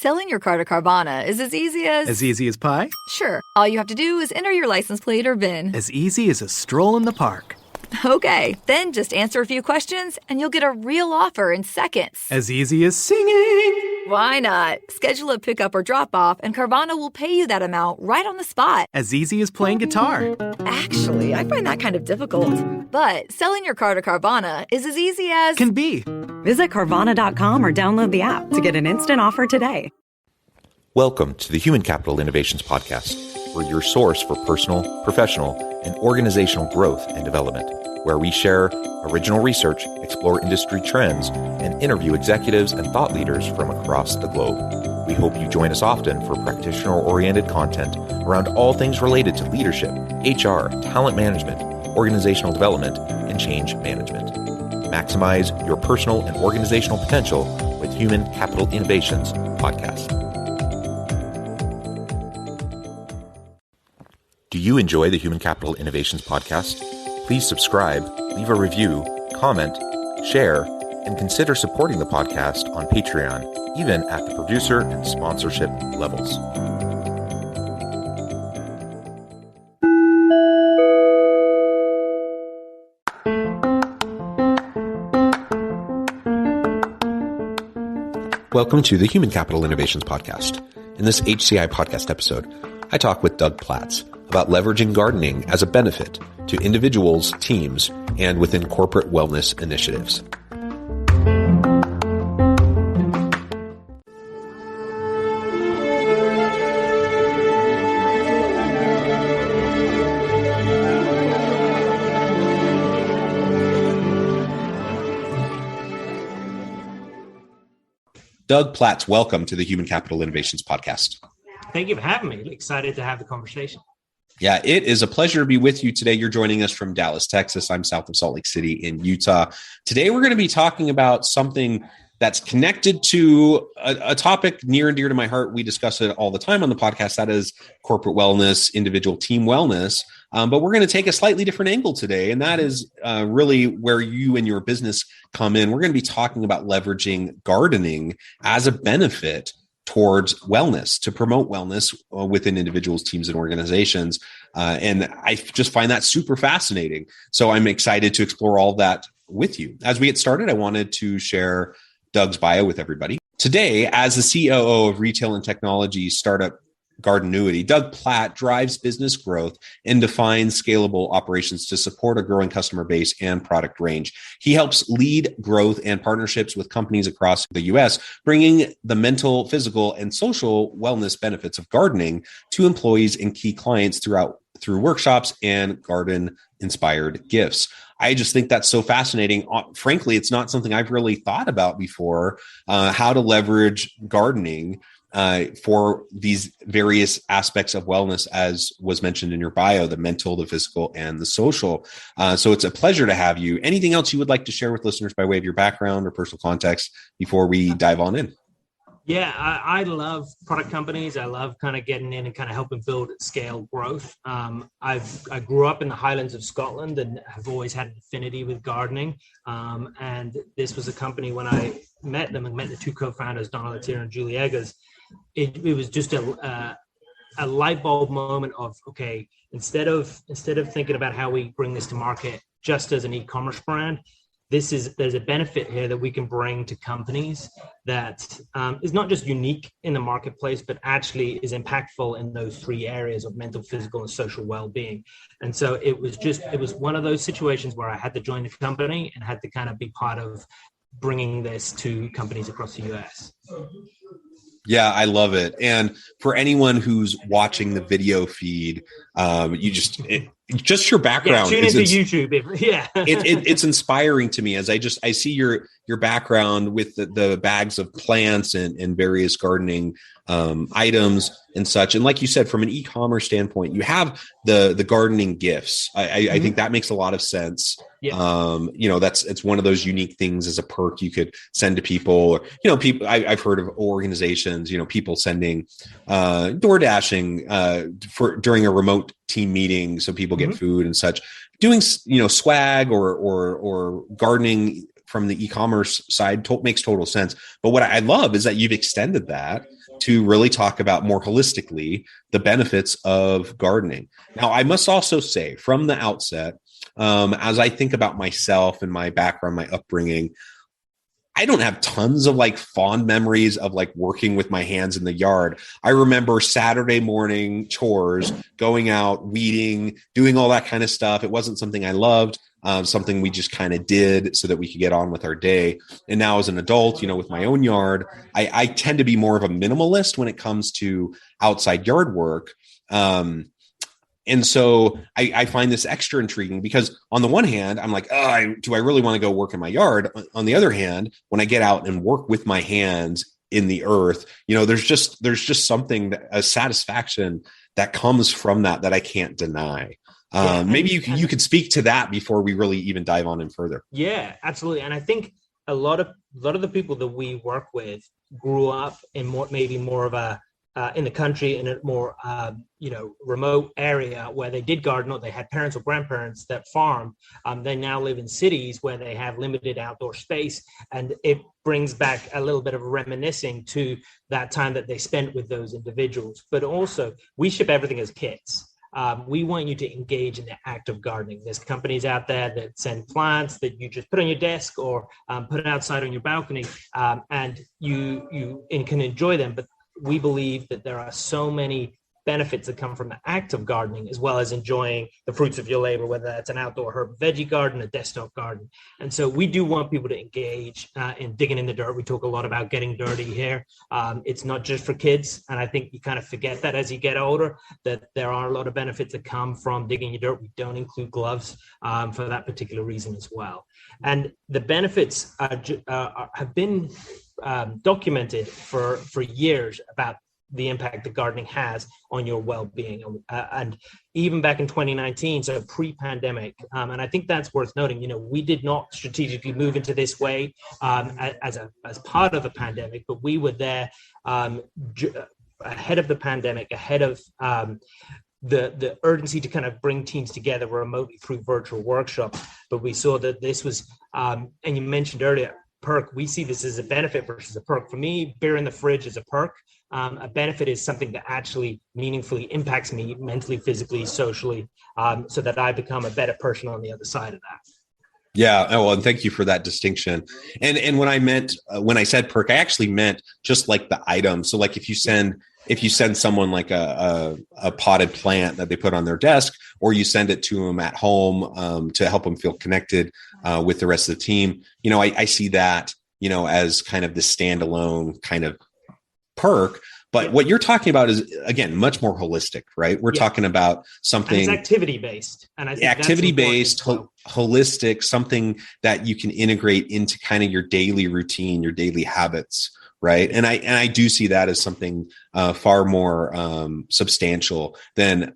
Selling your car to Carvana is as easy as... As easy as pie? Sure. All you have to do is enter your license plate or VIN. As easy as a stroll in the park. Okay, then just answer a few questions and you'll get a real offer in seconds. As easy as singing. Why not? Schedule a pickup or drop off and Carvana will pay you that amount right on the spot. As easy as playing guitar. Actually, I find that kind of difficult. But selling your car to Carvana is as easy as... Can be. Visit Carvana.com or download the app to get an instant offer today. Welcome to the Human Capital Innovations Podcast. We're your source for personal, professional, and organizational growth and development, where we share original research, explore industry trends, and interview executives and thought leaders from across the globe. We hope you join us often for practitioner-oriented content around all things related to leadership, HR, talent management, organizational development, and change management. Maximize your personal and organizational potential with Human Capital Innovations Podcast. Do you enjoy the Human Capital Innovations Podcast? Please subscribe, leave a review, comment, share, and consider supporting the podcast on Patreon, even at the producer and sponsorship levels. Welcome to the Human Capital Innovations Podcast. In this HCI podcast episode, I talk with Doug Platts about leveraging gardening as a benefit to individuals, teams, and within corporate wellness initiatives. Doug Platts, welcome to the Human Capital Innovations Podcast. Thank you for having me. Excited to have the conversation. Yeah, it is a pleasure to be with you today. You're joining us from Dallas, Texas. I'm south of Salt Lake City in Utah. Today, we're going to be talking about something that's connected to a topic near and dear to my heart. We discuss it all the time on the podcast. That is corporate wellness, individual team wellness. But we're going to take a slightly different angle today. And that is really where you and your business come in. We're going to be talking about leveraging gardening as a benefit towards wellness, to promote wellness within individuals, teams, and organizations. And I just find that super fascinating. So I'm excited to explore all of that with you. As we get started, I wanted to share Doug's bio with everybody. Today, as the COO of retail and technology startup Gardenuity, Doug Platt drives business growth and defines scalable operations to support a growing customer base and product range. He helps lead growth and partnerships with companies across the U.S., bringing the mental, physical, and social wellness benefits of gardening to employees and key clients through workshops and garden-inspired gifts. I just think that's so fascinating. Frankly, it's not something I've really thought about before, how to leverage gardening for these various aspects of wellness, as was mentioned in your bio, the mental, the physical, and the social. So it's a pleasure to have you. Anything else you would like to share with listeners by way of your background or personal context before we dive on in? Yeah, I love product companies. I love kind of getting in and kind of helping build at scale growth. I grew up in the Highlands of Scotland and have always had an affinity with gardening. And this was a company when I met them and met the two co-founders, Donna Latier and Julie Eggers. It was just a light bulb moment of, okay, instead of thinking about how we bring this to market just as an e-commerce brand, there's a benefit here that we can bring to companies that is not just unique in the marketplace, but actually is impactful in those three areas of mental, physical, and social well-being. And so it was one of those situations where I had to join the company and had to kind of be part of bringing this to companies across the US. Yeah, I love it. And for anyone who's watching the video feed, just your background. Yeah, tune into YouTube. Yeah, it's inspiring to me as I see your background with the bags of plants and various gardening items and such. And like you said, from an e-commerce standpoint, you have the gardening gifts. I think that makes a lot of sense. Yeah. It's one of those unique things as a perk you could send to people. Or, people I've heard of organizations, people sending door dashing during a remote team meeting so people get food and such. Doing swag or gardening from the e-commerce side makes total sense. But what I love is that you've extended that to really talk about more holistically the benefits of gardening. Now, I must also say from the outset, as I think about myself and my background, my upbringing, I don't have tons of like fond memories of like working with my hands in the yard. I remember Saturday morning chores, going out, weeding, doing all that kind of stuff. It wasn't something I loved, something we just kind of did so that we could get on with our day. And now as an adult, with my own yard, I tend to be more of a minimalist when it comes to outside yard work. And so I find this extra intriguing because on the one hand, I'm like, do I really want to go work in my yard? On the other hand, when I get out and work with my hands in the earth, there's just something, a satisfaction that comes from that I can't deny. Maybe you could speak to that before we really even dive on in further. Yeah, absolutely. And I think a lot of the people that we work with grew up in more of a in the country, in a more remote area where they did garden, or they had parents or grandparents that farm. They now live in cities where they have limited outdoor space, and it brings back a little bit of reminiscing to that time that they spent with those individuals. But also, we ship everything as kits. We want you to engage in the act of gardening. There's companies out there that send plants that you just put on your desk or put it outside on your balcony, and you can enjoy them. But we believe that there are so many benefits that come from the act of gardening, as well as enjoying the fruits of your labor, whether that's an outdoor herb veggie garden, a desktop garden. And so we do want people to engage in digging in the dirt. We talk a lot about getting dirty here. It's not just for kids. And I think you kind of forget that as you get older, that there are a lot of benefits that come from digging your dirt. We don't include gloves for that particular reason as well. And the benefits have been documented for years about the impact that gardening has on your well-being. And even back in 2019, so pre-pandemic, and I think that's worth noting, we did not strategically move into this way as part of a pandemic, but we were there ahead of the pandemic, ahead of the urgency to kind of bring teams together remotely through virtual workshops. But we saw that this was, and you mentioned earlier, perk. We see this as a benefit versus a perk. For me, beer in the fridge is a perk. A benefit is something that actually meaningfully impacts me mentally, physically, socially, so that I become a better person on the other side of that. Yeah. Oh, and thank you for that distinction. And when I said perk, I actually meant just like the item. So like if you send someone like a potted plant that they put on their desk, or you send it to them at home to help them feel connected with the rest of the team, I see that, as kind of the standalone kind of perk. But what you're talking about is, again, much more holistic, right? We're talking about something activity-based. And I think activity-based, holistic, something that you can integrate into kind of your daily routine, your daily habits, right? And I do see that as something far more substantial than,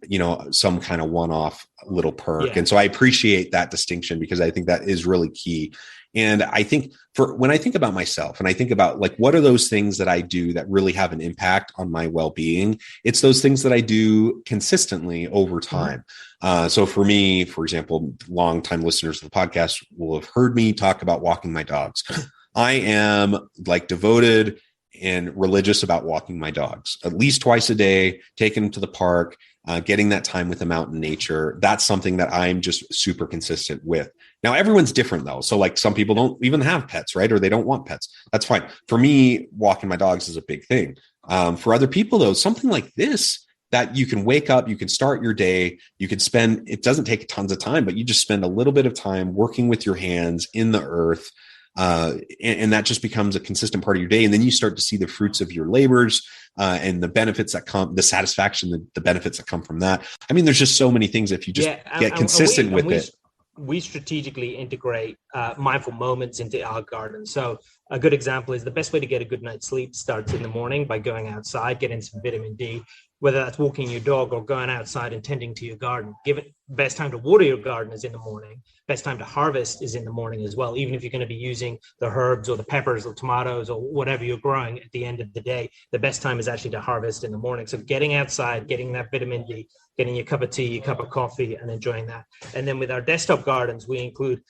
some kind of one-off little perk. Yeah. And so I appreciate that distinction, because I think that is really key. And I think when I think about myself and I think about like, what are those things that I do that really have an impact on my well-being? It's those things that I do consistently over time. So for me, for example, longtime listeners of the podcast will have heard me talk about walking my dogs. I am like devoted and religious about walking my dogs at least twice a day, taking them to the park, getting that time with them out in nature. That's something that I'm just super consistent with. Now, everyone's different though. So like some people don't even have pets, right? Or they don't want pets. That's fine. For me, walking my dogs is a big thing. For other people though, something like this, that you can wake up, you can start your day, you can spend, it doesn't take tons of time, but you just spend a little bit of time working with your hands in the earth. And that just becomes a consistent part of your day. And then you start to see the fruits of your labors and the benefits that come, the satisfaction, the benefits that come from that. I mean, there's just so many things if you just get consistent with it. We strategically integrate mindful moments into our garden. So a good example is the best way to get a good night's sleep starts in the morning by going outside, getting some vitamin D, whether that's walking your dog or going outside and tending to your garden. Best time to water your garden is in the morning. Best time to harvest is in the morning as well. Even if you're going to be using the herbs or the peppers or tomatoes or whatever you're growing at the end of the day, the best time is actually to harvest in the morning. So getting outside, getting that vitamin D, getting your cup of tea, your cup of coffee, and enjoying that. And then with our desktop gardens, we include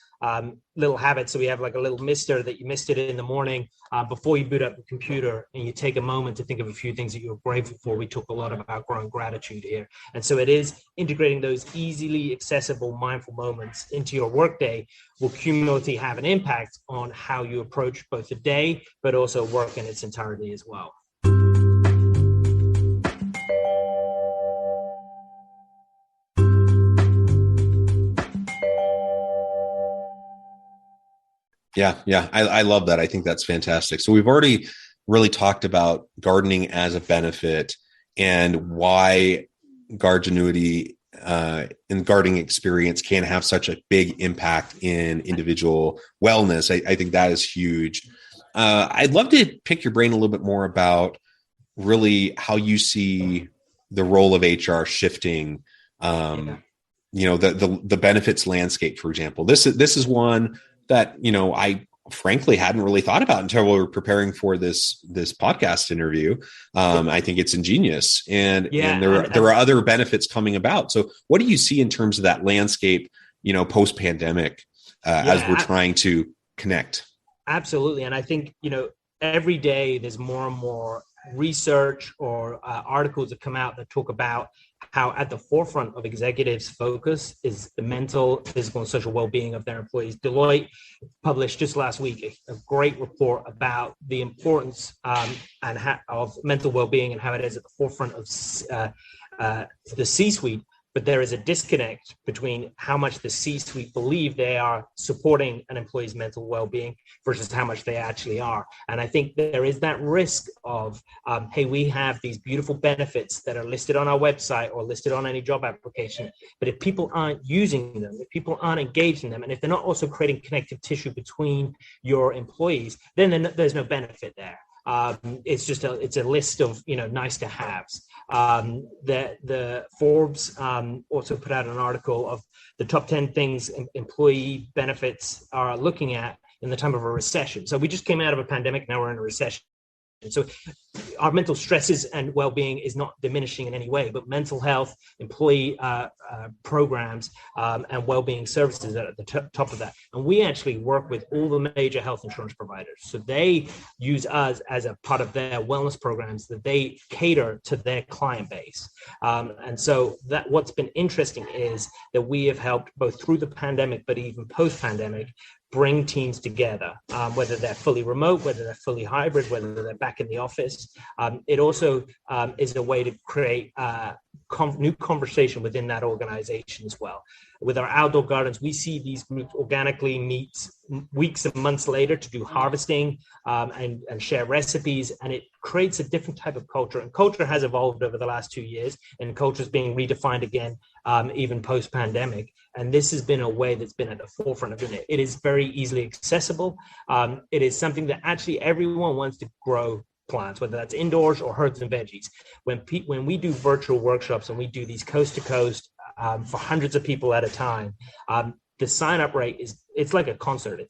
little habits. So we have like a little mister that you mist it in the morning before you boot up the computer and you take a moment to think of a few things that you're grateful for. We talk a lot about growing gratitude here. And so it is integrating those easily accessible mindful moments into your workday will cumulatively have an impact on how you approach both the day, but also work in its entirety as well. Yeah. I love that. I think that's fantastic. So we've already really talked about gardening as a benefit and why Gardenuity and gardening experience can have such a big impact in individual wellness. I think that is huge. I'd love to pick your brain a little bit more about really how you see the role of HR shifting. The benefits landscape, for example. This is one that, I frankly hadn't really thought about until we were preparing for this podcast interview. I think it's ingenious, and there are other benefits coming about. So what do you see in terms of that landscape, post pandemic, as we're trying to connect? Absolutely. And I think, every day there's more and more research or articles that come out that talk about how at the forefront of executives' focus is the mental, physical, and social well-being of their employees. Deloitte published just last week a great report about the importance of mental well-being and how it is at the forefront of the C-suite. But there is a disconnect between how much the C-suite believe they are supporting an employee's mental well-being versus how much they actually are. And I think there is that risk of, hey, we have these beautiful benefits that are listed on our website or listed on any job application, but if people aren't using them, if people aren't engaged in them, and if they're not also creating connective tissue between your employees, then there's no benefit there. It's a list of nice to haves. The Forbes also put out an article of the top 10 things employee benefits are looking at in the time of a recession. So we just came out of a pandemic. Now we're in a recession. And so our mental stresses and well-being is not diminishing in any way, but mental health, employee programs, and well-being services are at the top of that. And we actually work with all the major health insurance providers. So they use us as a part of their wellness programs that they cater to their client base. And so that what's been interesting is that we have helped both through the pandemic, but even post-pandemic, bring teams together, whether they're fully remote, whether they're fully hybrid, whether they're back in the office. It also is a way to create new conversation within that organization as well. With our outdoor gardens, we see these groups organically meet weeks and months later to do harvesting and share recipes, and it creates a different type of culture. And culture has evolved over the last 2 years, and culture is being redefined again, even post-pandemic. And this has been a way that's been at the forefront of it. It is very easily accessible. It is something that actually everyone wants to grow plants, whether that's indoors or herbs and veggies. When we do virtual workshops and we do these coast to coast for hundreds of people at a time, the sign up rate it's like a concert.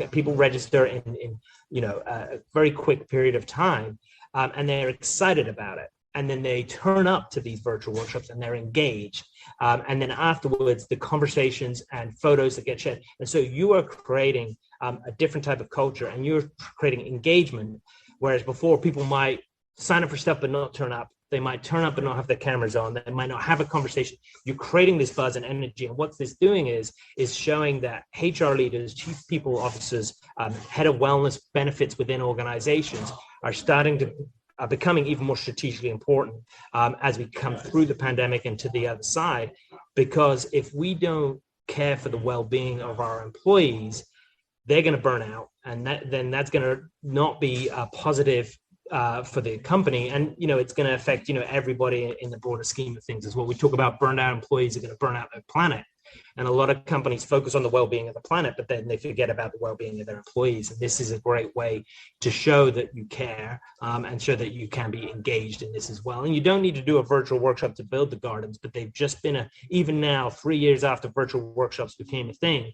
People register in a very quick period of time, and they're excited about it. And then they turn up to these virtual workshops and they're engaged. And then afterwards, the conversations and photos that get shared. And so you are creating a different type of culture, and you're creating engagement. Whereas before, people might sign up for stuff but not turn up. They might turn up and not have their cameras on. They might not have a conversation. You're creating this buzz and energy. And what this doing is showing that HR leaders, chief people officers, head of wellness benefits within organizations are starting to are becoming even more strategically important as we come through the pandemic and to the other side. Because if we don't care for the well-being of our employees, they're going to burn out, and then that's going to not be positive for the company, and it's going to affect everybody in the broader scheme of things as well. We talk about burned out employees are going to burn out their planet, and a lot of companies focus on the well-being of the planet, but then they forget about the well-being of their employees. And this is a great way to show that you care and show that you can be engaged in this as well. And you don't need to do a virtual workshop to build the gardens, but they've just been even now 3 years after virtual workshops became a thing,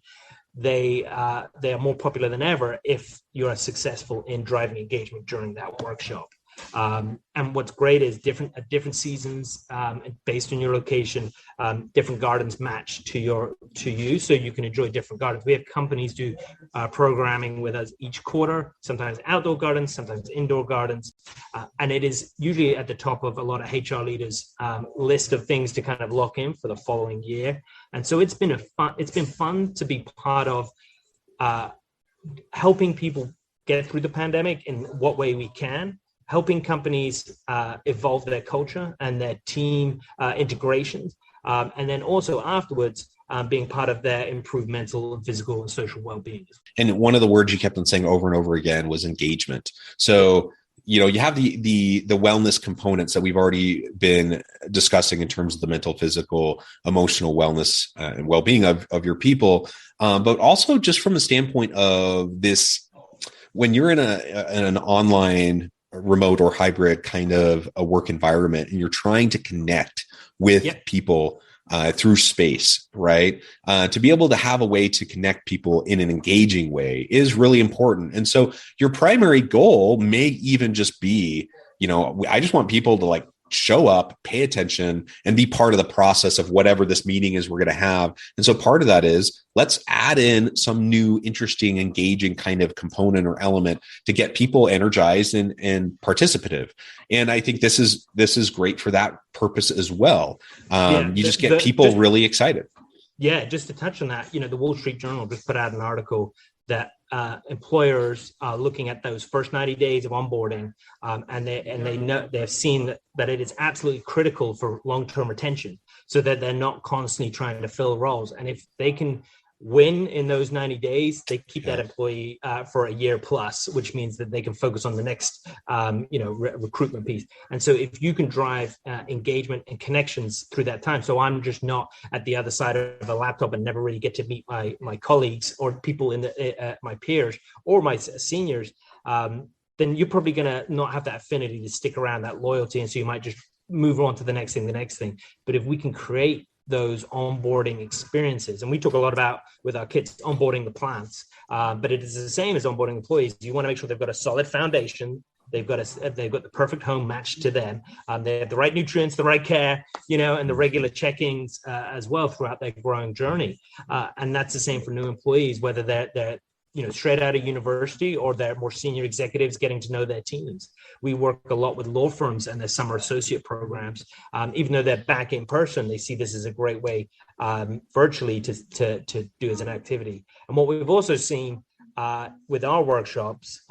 they are more popular than ever if you're successful in driving engagement during that workshop. And what's great is at different seasons, based on your location, different gardens match to you, so you can enjoy different gardens. We have companies do programming with us each quarter, sometimes outdoor gardens, sometimes indoor gardens, and it is usually at the top of a lot of HR leaders' list of things to kind of lock in for the following year. And so it's been fun to be part of helping people get through the pandemic in what way we can, helping companies evolve their culture and their team integrations, and then also afterwards being part of their improved mental and physical and social well-being. And one of the words you kept on saying over and over again was engagement. So, you have the wellness components that we've already been discussing in terms of the mental, physical, emotional wellness and well-being of your people, but also just from a standpoint of this, when you're in an online, remote or hybrid kind of a work environment, and you're trying to connect with people through space, right? To be able to have a way to connect people in an engaging way is really important. And so your primary goal may even just be, I just want people to show up, pay attention, and be part of the process of whatever this meeting is we're going to have. And so part of that is, let's add in some new, interesting, engaging kind of component or element to get people energized and participative. And I think this is great for that purpose as well. You just get people really excited. Yeah, just to touch on that, the Wall Street Journal just put out an article that employers are looking at those first 90 days of onboarding, and they've seen that it is absolutely critical for long-term retention, so that they're not constantly trying to fill roles. And if they can win in those 90 days, they keep that employee for a year plus, which means that they can focus on the next recruitment piece. And so if you can drive engagement and connections through that time, so I'm just not at the other side of a laptop and never really get to meet my colleagues or people in my peers or my seniors, then you're probably going to not have that affinity to stick around, that loyalty, and so you might just move on to the next thing. But if we can create those onboarding experiences, and we talk a lot about with our kids onboarding the plants, but it is the same as onboarding employees. You want to make sure they've got a solid foundation, they've got the perfect home matched to them, they have the right nutrients, the right care, and the regular check-ins as well throughout their growing journey. And that's the same for new employees, whether they're straight out of university or they're more senior executives getting to know their teams. We work a lot with law firms and their summer associate programs. Even though they're back in person, they see this as a great way virtually to do as an activity. And what we've also seen with our workshops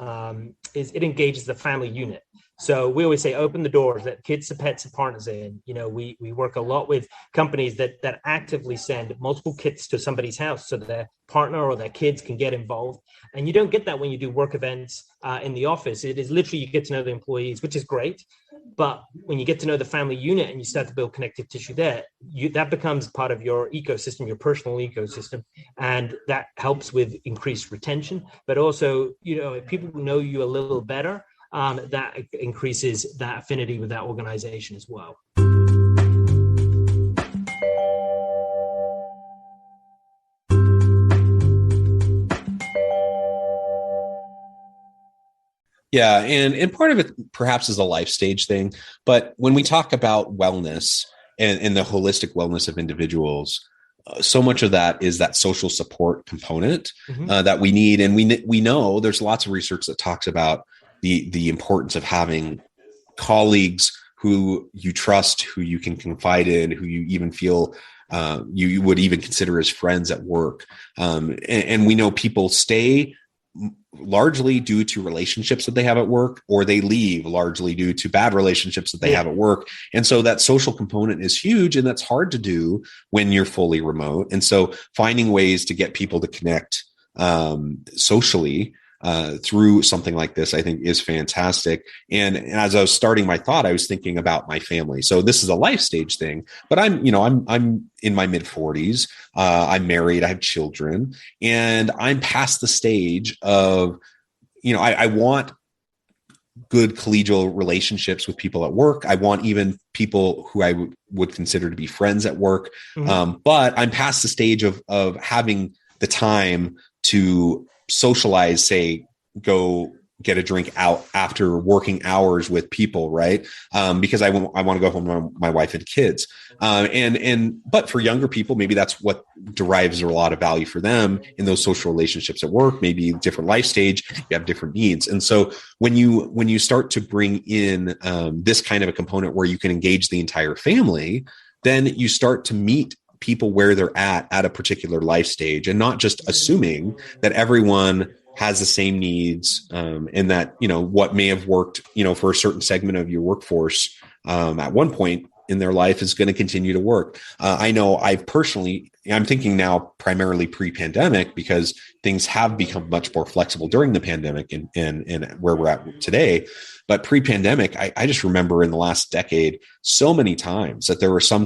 is it engages the family unit. So we always say, open the doors, let kids, pets, and partners in. We work a lot with companies that actively send multiple kits to somebody's house so that their partner or their kids can get involved. And you don't get that when you do work events in the office. It is literally, you get to know the employees, which is great. But when you get to know the family unit and you start to build connective tissue there, that becomes part of your ecosystem, your personal ecosystem. And that helps with increased retention. But also, if people know you a little better, that increases that affinity with that organization as well. Yeah, and part of it perhaps is a life stage thing. But when we talk about wellness and the holistic wellness of individuals, so much of that is that social support component that we need. And we know there's lots of research that talks about the importance of having colleagues who you trust, who you can confide in, who you even feel you would even consider as friends at work. And we know people stay largely due to relationships that they have at work, or they leave largely due to bad relationships that they have at work. And so that social component is huge, and that's hard to do when you're fully remote. And so finding ways to get people to connect socially through something like this, I think, is fantastic. And as I was starting my thought, I was thinking about my family. So this is a life stage thing, but I'm in my mid 40s. I'm married. I have children, and I'm past the stage of, I want good collegial relationships with people at work. I want even people who I would consider to be friends at work. But I'm past the stage of having the time to socialize, say, go get a drink out after working hours with people, right? Because I want to go home to my wife and kids. But for younger people, maybe that's what derives a lot of value for them in those social relationships at work. Maybe different life stage, you have different needs. And so when you start to bring in this kind of a component where you can engage the entire family, then you start to meet people where they're at a particular life stage, and not just assuming that everyone has the same needs, and that, what may have worked, for a certain segment of your workforce at one point in their life is going to continue to work. I know I'm thinking now primarily pre-pandemic, because things have become much more flexible during the pandemic and where we're at today. But pre-pandemic, I just remember in the last decade so many times that there was some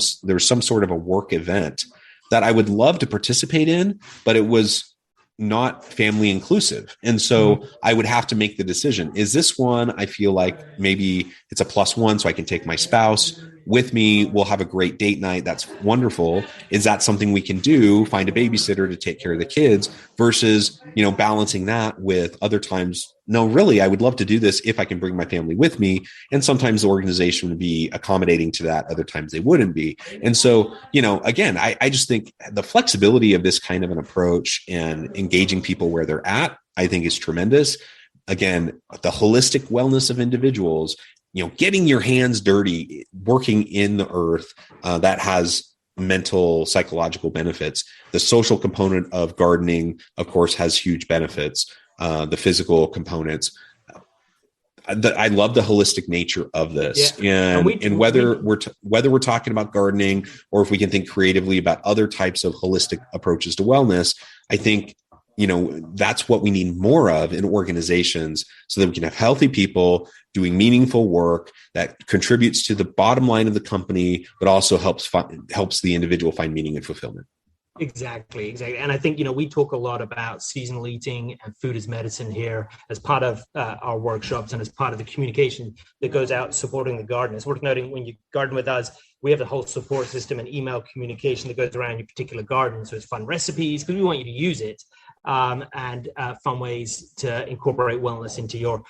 sort of a work event that I would love to participate in, but it was not family inclusive. And so I would have to make the decision. Is this one, I feel like maybe it's a +1, so I can take my spouse with me. We'll have a great date night. That's wonderful. Is that something we can do? Find a babysitter to take care of the kids versus, balancing that with other times. No, really, I would love to do this if I can bring my family with me. And sometimes the organization would be accommodating to that. Other times they wouldn't be. And so, again, I just think the flexibility of this kind of an approach and engaging people where they're at, I think is tremendous. Again, the holistic wellness of individuals, getting your hands dirty, working in the earth, that has mental, psychological benefits. The social component of gardening, of course, has huge benefits. The physical components. I love the holistic nature of this, and whether we're talking about gardening or if we can think creatively about other types of holistic approaches to wellness, I think that's what we need more of in organizations, so that we can have healthy people doing meaningful work that contributes to the bottom line of the company, but also helps the individual find meaning and fulfillment. Exactly. And I think, we talk a lot about seasonal eating and food as medicine here as part of our workshops and as part of the communication that goes out supporting the garden. It's worth noting, when you garden with us, we have a whole support system and email communication that goes around your particular garden. So it's fun recipes, because we want you to use it, and fun ways to incorporate wellness into your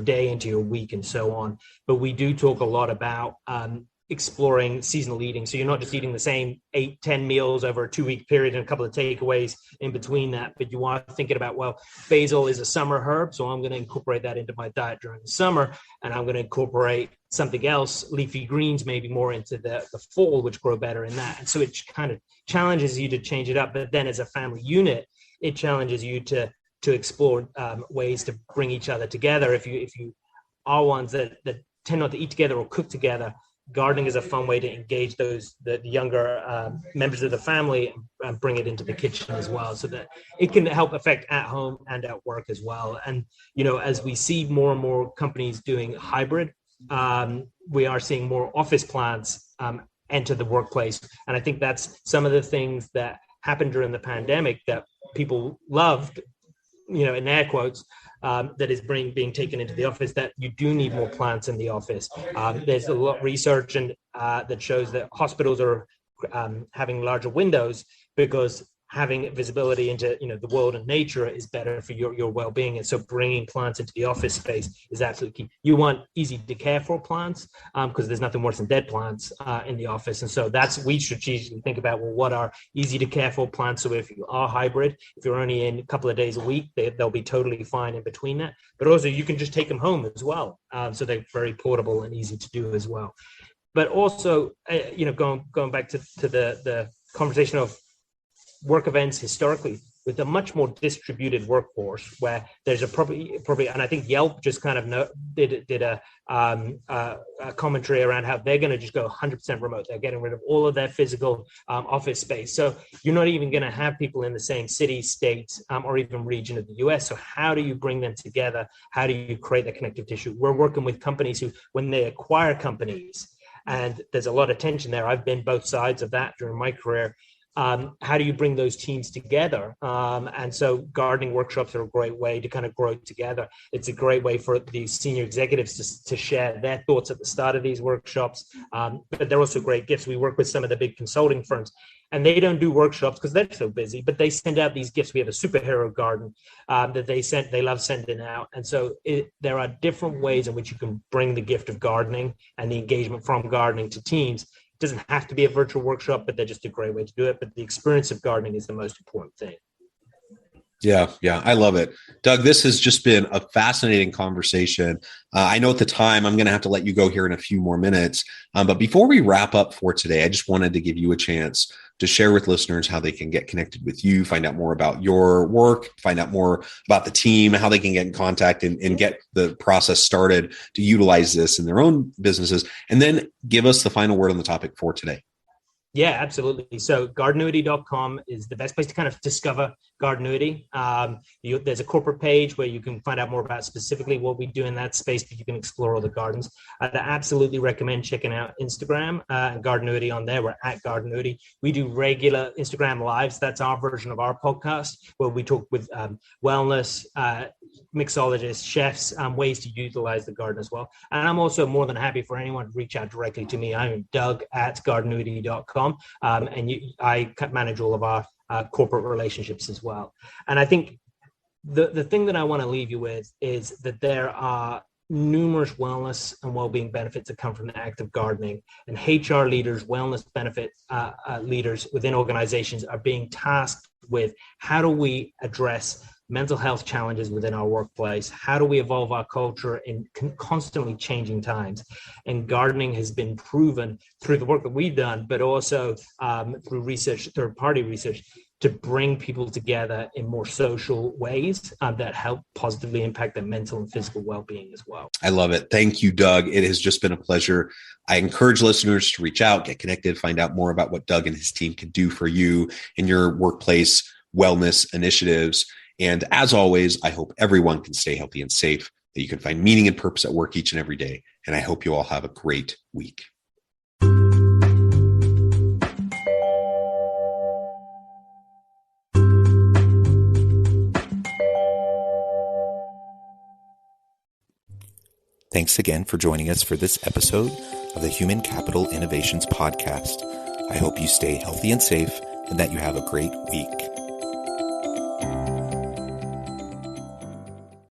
day, into your week, and so on. But we do talk a lot about exploring seasonal eating. So you're not just eating the same 8-10 meals over a 2-week period and a couple of takeaways in between that, but you are thinking about, well, basil is a summer herb, so I'm going to incorporate that into my diet during the summer, and I'm going to incorporate something else, leafy greens, maybe more into the fall, which grow better in that. And so it kind of challenges you to change it up. But then as a family unit, it challenges you to explore ways to bring each other together. If you are ones that tend not to eat together or cook together, gardening is a fun way to engage the younger members of the family and bring it into the kitchen as well, so that it can help affect at home and at work as well. And, as we see more and more companies doing hybrid, we are seeing more office plants enter the workplace. And I think that's some of the things that happened during the pandemic that people loved, in air quotes, that is being taken into the office, that you do need more plants in the office. There's a lot of research that shows that hospitals are having larger windows because having visibility into the world and nature is better for your well-being. And so bringing plants into the office space is absolutely key. You want easy to care for plants, because there's nothing worse than dead plants in the office. And so we strategically think about, well, what are easy to care for plants? So if you are hybrid, if you're only in a couple of days a week, they'll be totally fine in between that. But also you can just take them home as well. So they're very portable and easy to do as well. But also, going back to the conversation of work events historically, with a much more distributed workforce, where there's a probably, and I think Yelp just kind of did a commentary around how they're going to just go 100% remote. They're getting rid of all of their physical office space. So you're not even going to have people in the same city, state, or even region of the US. So how do you bring them together? How do you create that connective tissue? We're working with companies who, when they acquire companies, and there's a lot of tension there. I've been both sides of that during my career. how do you bring those teams together? And so gardening workshops are a great way to kind of grow together. It's a great way for the senior executives to share their thoughts at the start of these workshops. But they're also great gifts. We work with some of the big consulting firms, and they don't do workshops because they're so busy, but they send out these gifts. We have a superhero garden that they love sending out. And so there are different ways in which you can bring the gift of gardening and the engagement from gardening to teams. It doesn't have to be a virtual workshop, but they're just a great way to do it. But the experience of gardening is the most important thing. Yeah, I love it. Doug, this has just been a fascinating conversation. I know at the time I'm going to have to let you go here in a few more minutes. But before we wrap up for today, I just wanted to give you a chance to share with listeners how they can get connected with you, find out more about your work, find out more about the team, how they can get in contact and get the process started to utilize this in their own businesses, and then give us the final word on the topic for today. Yeah, absolutely. So gardenuity.com is the best place to kind of discover Gardenuity. There's a corporate page where you can find out more about specifically what we do in that space, but you can explore all the gardens. I'd absolutely recommend checking out Instagram and Gardenuity on there. We're at Gardenuity. We do regular Instagram lives. That's our version of our podcast where we talk with wellness, mixologists, chefs, ways to utilize the garden as well. And I'm also more than happy for anyone to reach out directly to me. I'm Doug at gardenuity.com. I manage all of our corporate relationships as well. And I think the thing that I want to leave you with is that there are numerous wellness and well-being benefits that come from the act of gardening, and HR leaders, wellness benefit leaders within organizations are being tasked with how do we address mental health challenges within our workplace? How do we evolve our culture in constantly changing times? And gardening has been proven through the work that we've done, but also through research, third-party research, to bring people together in more social ways that help positively impact their mental and physical well-being as well. I love it. Thank you, Doug. It has just been a pleasure. I encourage listeners to reach out, get connected, find out more about what Doug and his team can do for you in your workplace wellness initiatives. And as always, I hope everyone can stay healthy and safe, that you can find meaning and purpose at work each and every day. And I hope you all have a great week. Thanks again for joining us for this episode of the Human Capital Innovations Podcast. I hope you stay healthy and safe and that you have a great week.